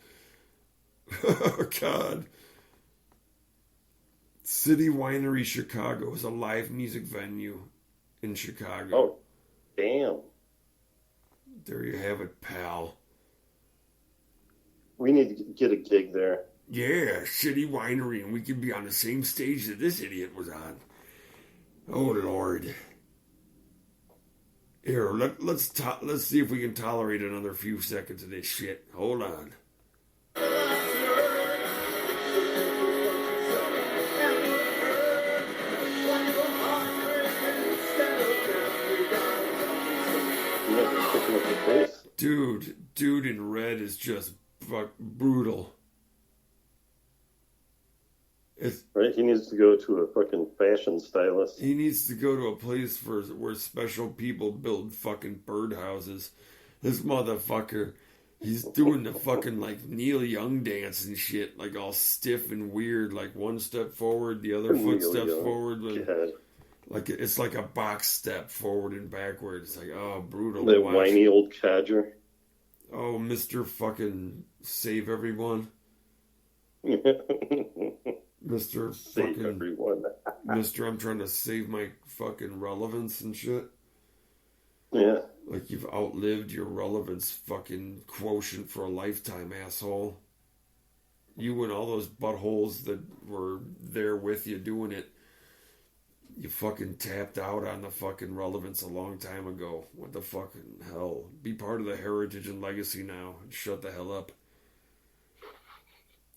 Oh, God. City Winery Chicago is a live music venue in Chicago. Oh, damn. There you have it, pal. We need to get a gig there. Yeah, City Winery, and we could be on the same stage that this idiot was on. Oh, Lord. Here, let's see if we can tolerate another few seconds of this shit. Hold on. Dude in red is just brutal. Right, he needs to go to a fucking fashion stylist. He needs to go to a place where special people build fucking birdhouses. This motherfucker, he's doing the fucking like Neil Young dance and shit, like all stiff and weird, like one step forward, the other foot steps forward. Like it's like a box step forward and backward. It's like, oh, brutal. That whiny old codger. Oh, Mr. fucking Save Everyone. Mr. Save fucking everyone. Mr. I'm trying to save my fucking relevance and shit. Yeah. Like you've outlived your relevance fucking quotient for a lifetime, asshole. You and all those buttholes that were there with you doing it, you fucking tapped out on the fucking relevance a long time ago. What the fucking hell? Be part of the heritage and legacy now and shut the hell up.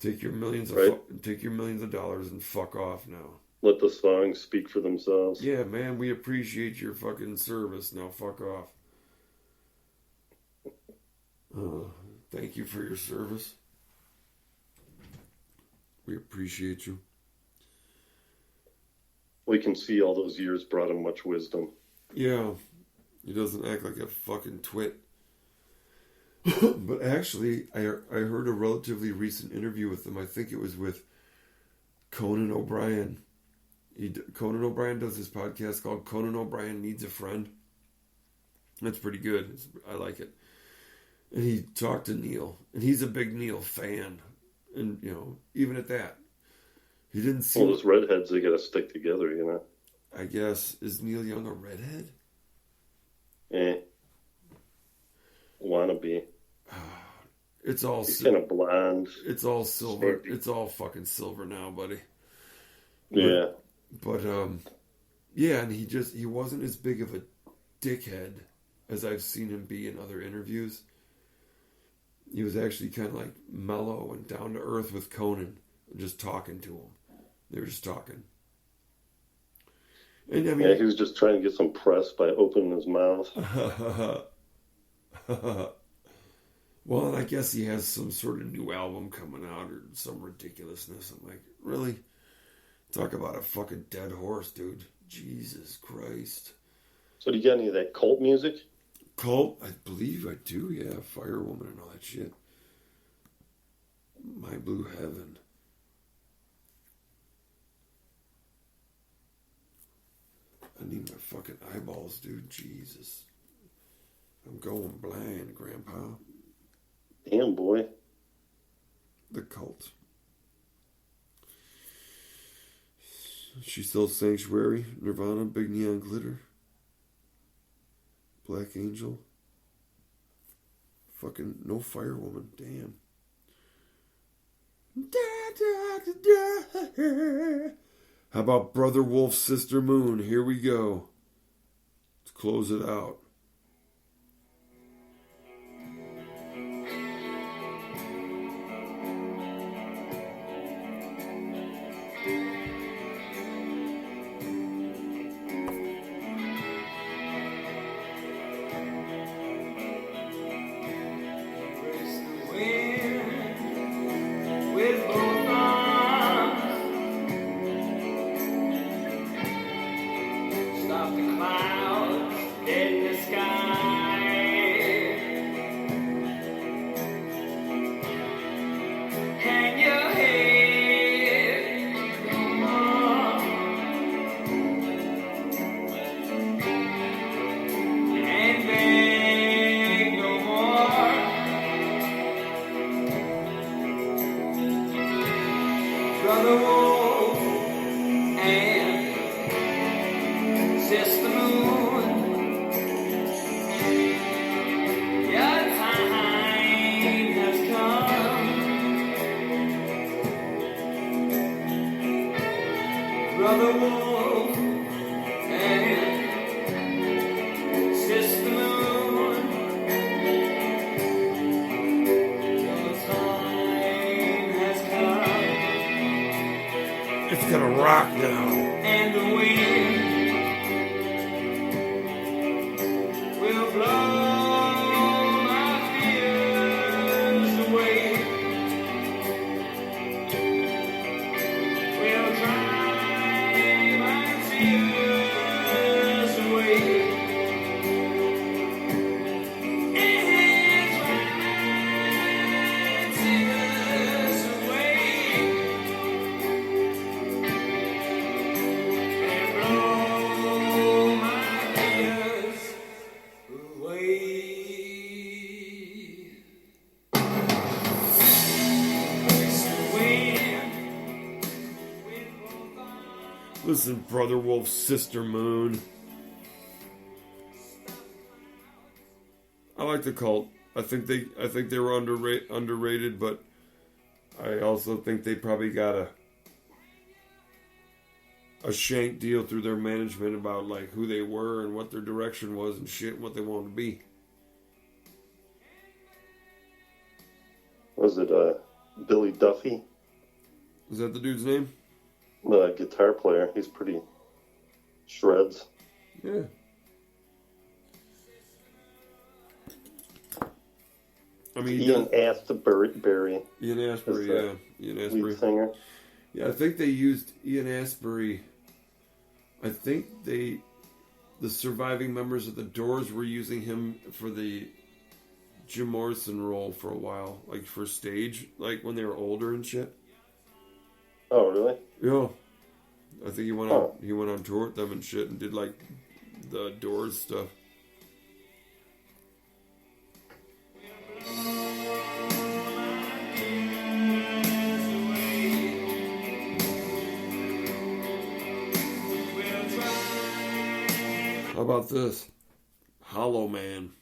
Take your millions of dollars and fuck off now. Let the songs speak for themselves. Yeah, man, we appreciate your fucking service. Now fuck off. Thank you for your service. We appreciate you. We can see all those years brought him much wisdom. Yeah, he doesn't act like a fucking twit. But actually, I heard a relatively recent interview with him. I think it was with Conan O'Brien. Conan O'Brien does this podcast called Conan O'Brien Needs a Friend. That's pretty good. I like it. And he talked to Neil, and he's a big Neil fan. And, you know, even at that, he didn't see... Well, those redheads, they gotta stick together, you know? I guess. Is Neil Young a redhead? Wannabe. It's all... He's kind of blonde. It's all silver. It's all fucking silver now, buddy. Yeah. But yeah, and he wasn't as big of a dickhead as I've seen him be in other interviews. He was actually kind of like mellow and down to earth with Conan, just talking to him. They were just talking. And I mean, yeah, he was just trying to get some press by opening his mouth. Well, and I guess he has some sort of new album coming out or some ridiculousness. I'm like, really? Talk about a fucking dead horse, dude. Jesus Christ. So do you get any of that cult music? Cult? I believe I do, yeah. Firewoman and all that shit. My Blue Heaven. I need my fucking eyeballs, dude. Jesus. I'm going blind, Grandpa. Damn, boy. The Cult. She sells Sanctuary, Nirvana, Big Neon Glitter, Black Angel. Fucking No Firewoman. Damn. How about Brother Wolf, Sister Moon? Here we go. Let's close it out. It's gonna rock now. And the wind will blow my fears away. Will dry my tears away. And dry my tears away. Listen, Brother Wolf, Sister Moon. I like the Cult. I think they were underrated, but I also think they probably got a shank deal through their management about like who they were and what their direction was and shit, and what they wanted to be. Was it Billy Duffy? Is that the dude's name? The guitar player. He's pretty shreds. Yeah. I mean, Ian Astbury. Ian Astbury, yeah. Ian Astbury. Lead singer. Yeah, I think they used Ian Astbury. I think the surviving members of the Doors were using him for the Jim Morrison role for a while, like for stage, like when they were older and shit. Oh, really? Yeah, I think he went on tour with them and shit, and did like the Doors stuff. How about this? Hollow Man.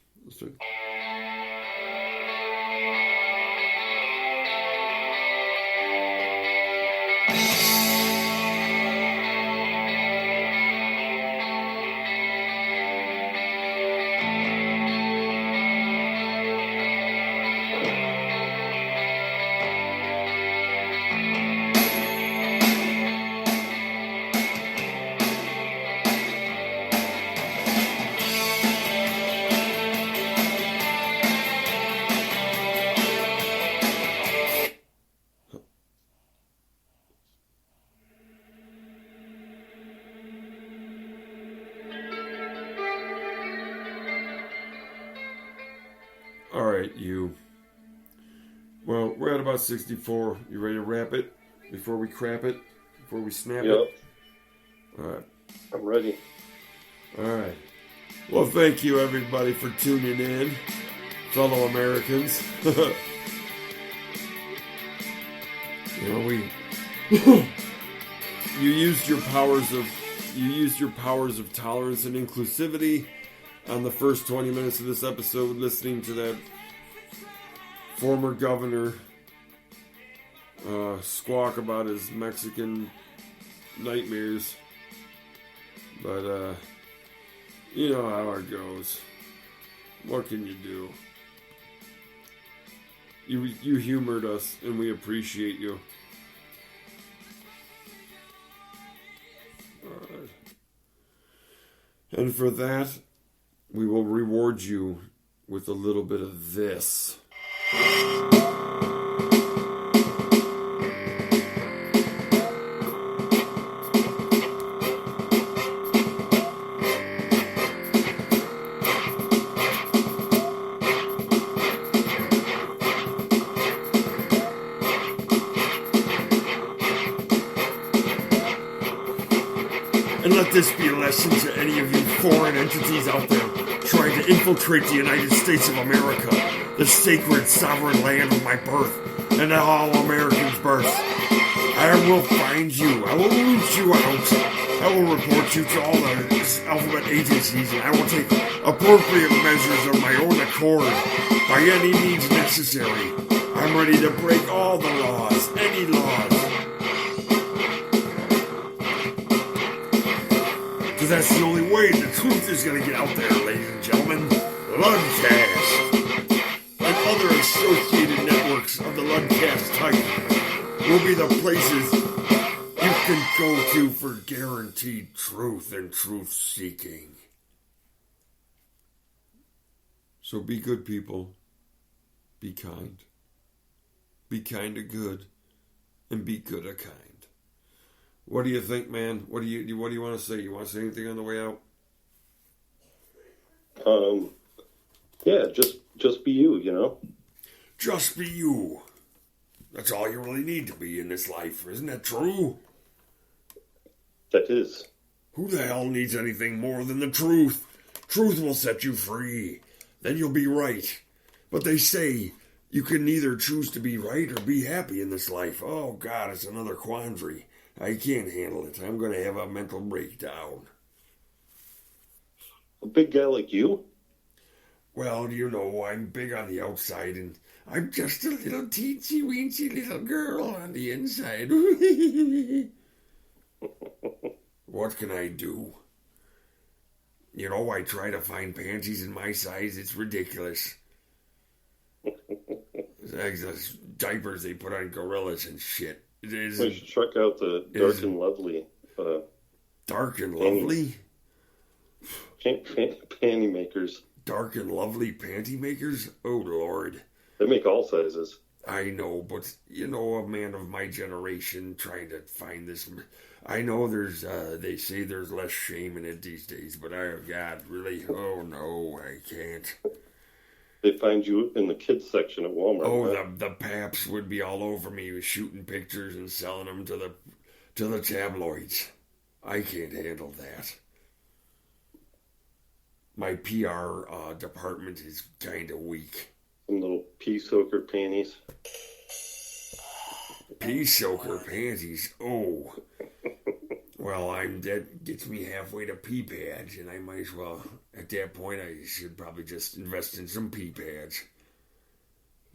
All right, you. Well, we're at about 64. You ready to wrap it before we crap it? Before we snap it? Yep. All right. I'm ready. All right. Well, thank you, everybody, for tuning in, fellow Americans. You used your powers of tolerance and inclusivity on the first 20 minutes of this episode, listening to that former governor squawk about his Mexican nightmares. But you know how it goes. What can you do? You humored us, and we appreciate you. Alright. And for that, we will reward you with a little bit of this. And let this be a lesson to any of you foreign entities out there trying to infiltrate the United States of America, the sacred sovereign land of my birth, and all Americans' births. I will find you. I will root you out. I will report you to all the alphabet agencies, and I will take appropriate measures of my own accord by any means necessary. I'm ready to break all the laws, any laws. Because that's the only way the truth is going to get out there, ladies and gentlemen. Ludcast and other associated networks of the Ludcast type will be the places you can go to for guaranteed truth and truth-seeking. So be good, people. Be kind. Be kind to good, and be good to kind. What do you think, man? What do you want to say? You want to say anything on the way out? Yeah, just be you, you know? Just be you. That's all you really need to be in this life. Isn't that true? That is. Who the hell needs anything more than the truth? Truth will set you free. Then you'll be right. But they say you can neither choose to be right or be happy in this life. Oh, God, it's another quandary. I can't handle it. I'm going to have a mental breakdown. A big guy like you? Well, you know, I'm big on the outside, and I'm just a little teensy-weensy little girl on the inside. What can I do? You know, I try to find panties in my size. It's ridiculous. It's like those diapers they put on gorillas and shit. It is. We should check out the Dark and Lovely. Dark and Lovely? Panty makers. Dark and Lovely panty makers? Oh, Lord. They make all sizes. I know, but, you know, a man of my generation trying to find this. I know there's, they say there's less shame in it these days, but God, really, oh no, I can't. They find you in the kids section at Walmart. Oh, the paps would be all over me shooting pictures and selling them to the tabloids. I can't handle that. My PR department is kind of weak. Some little pea soaker panties. Pea soaker panties? Oh. Well, that gets me halfway to pea pads, and I might as well, at that point, I should probably just invest in some pea pads.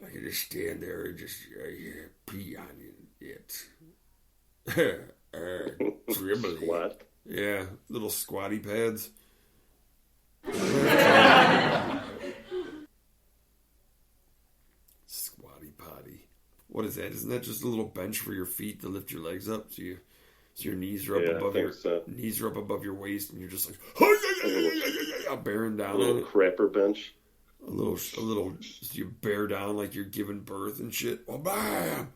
I can just stand there and just pee on it. Dribbly. Squat. Yeah, little squatty pads. Squatty potty. What is that? Isn't that just a little bench for your feet to lift your legs up so your knees are up knees are up above your waist, and you're just like bearing down. A little crapper bench. A little. So you bear down like you're giving birth and shit. Oh, bam!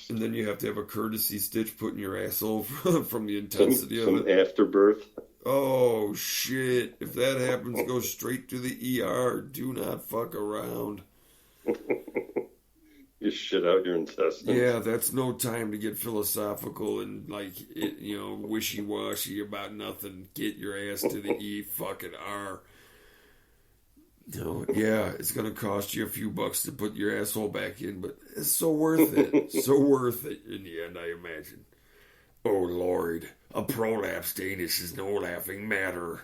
Then you have to have a courtesy stitch put in your asshole from the intensity of it. Afterbirth. Oh shit! If that happens, go straight to the ER. Do not fuck around. You shit out your intestines. Yeah, that's no time to get philosophical and wishy-washy about nothing. Get your ass to the E fucking R. Yeah, it's gonna cost you a few bucks to put your asshole back in, but it's so worth it. So worth it in the end, I imagine. Oh Lord, a prolapsed anus is no laughing matter.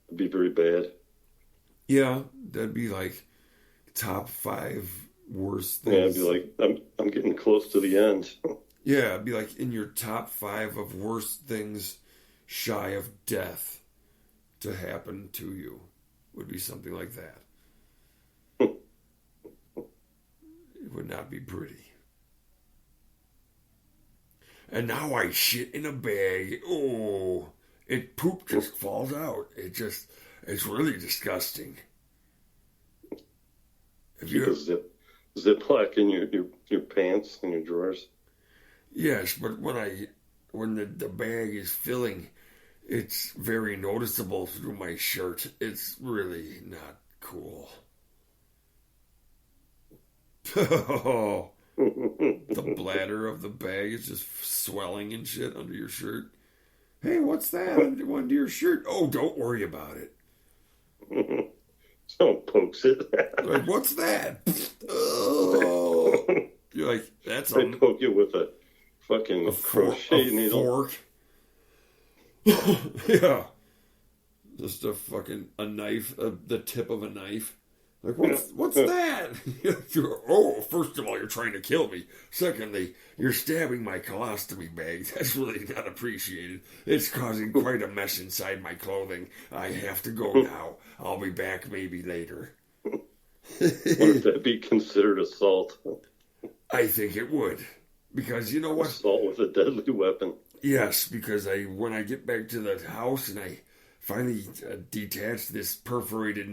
It'd be very bad. Yeah, that'd be like top 5 worst things. Yeah, I'd be like, I'm getting close to the end. Yeah, it'd be like in your top 5 of worst things shy of death to happen to you. Would be something like that. It would not be pretty. And now I shit in a bag. Oh, poop just falls out. It's really disgusting. Keep a Ziploc in your pants and your drawers. Yes, but when the bag is filling, it's very noticeable through my shirt. It's really not cool. The bladder of the bag is just swelling and shit under your shirt. Hey, what's that under your shirt? Oh, don't worry about it. Someone pokes it. Like, what's that? Oh. You're like, that's They poke you with a fucking crochet needle. Fork. Yeah. Just a knife, the tip of a knife. Like, what's that? Oh, first of all, you're trying to kill me. Secondly, you're stabbing my colostomy bag. That's really not appreciated. It's causing quite a mess inside my clothing. I have to go now. I'll be back maybe later. Would that be considered assault? I think it would. Because you know what? Assault with a deadly weapon. Yes, because when I get back to the house and I finally detach this perforated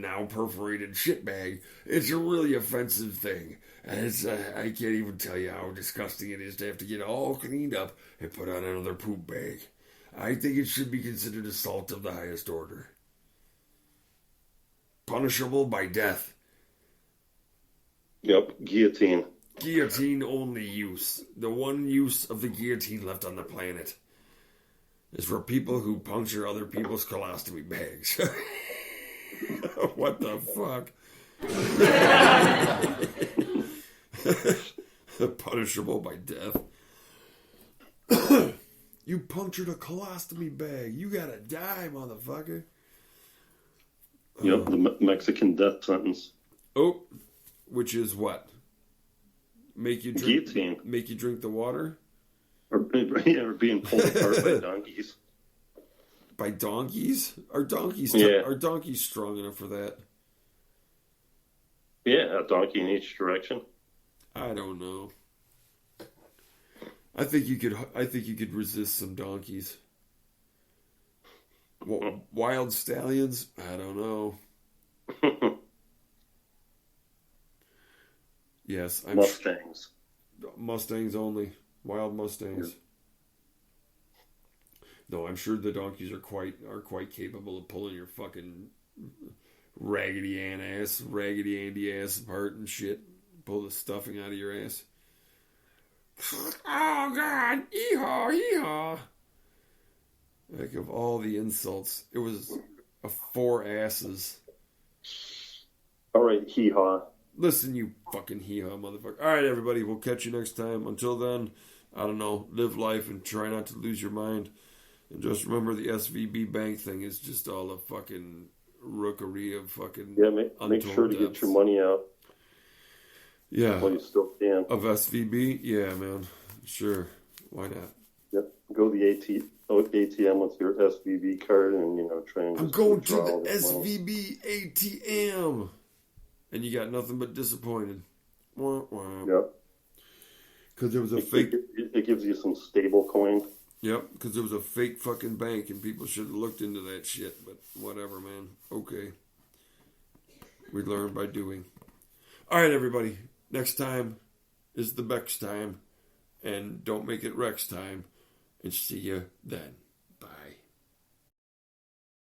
shit bag, it's a really offensive thing. And I can't even tell you how disgusting it is to have to get all cleaned up and put on another poop bag. I think it should be considered assault of the highest order. Punishable by death. Yep, guillotine. Guillotine only use. The one use of the guillotine left on the planet is for people who puncture other people's colostomy bags. What the fuck? Punishable by death. You punctured a colostomy bag. You gotta die, motherfucker. Yep, the Mexican death sentence. Oh, which is what? Make you drink. Guillotine. Make you drink the water. Or being pulled apart by donkeys. By donkeys? Are donkeys strong enough for that? Yeah, a donkey in each direction. I don't know. I think you could resist some donkeys. Wild stallions? I don't know. Yes, Mustangs. Mustangs only. Wild Mustangs. Yeah. No, I'm sure the donkeys are quite capable of pulling your fucking Raggedy Andy ass apart and shit. Pull the stuffing out of your ass. Oh God! Hee-haw, hee-haw. Like, of all the insults, it was a 4 asses. All right, hee-haw. Listen, you fucking hee-haw motherfucker. All right, everybody, we'll catch you next time. Until then, I don't know, live life and try not to lose your mind. And just remember, the SVB bank thing is just all a fucking rookery of fucking make sure to get your money out. Yeah. While you still can. Of SVB? Yeah, man. Sure. Why not? Yep. Go to the ATM with your SVB card and, try and... I'm going to the SVB ATM. And you got nothing but disappointed. Wah, wah. Yep. Because there was a fake... It gives you some stable coin. Yep, because there was a fake fucking bank and people should have looked into that shit. But whatever, man. Okay. We learn by doing. All right, everybody. Next time is the Bex time. And don't make it Rex time. And see you then.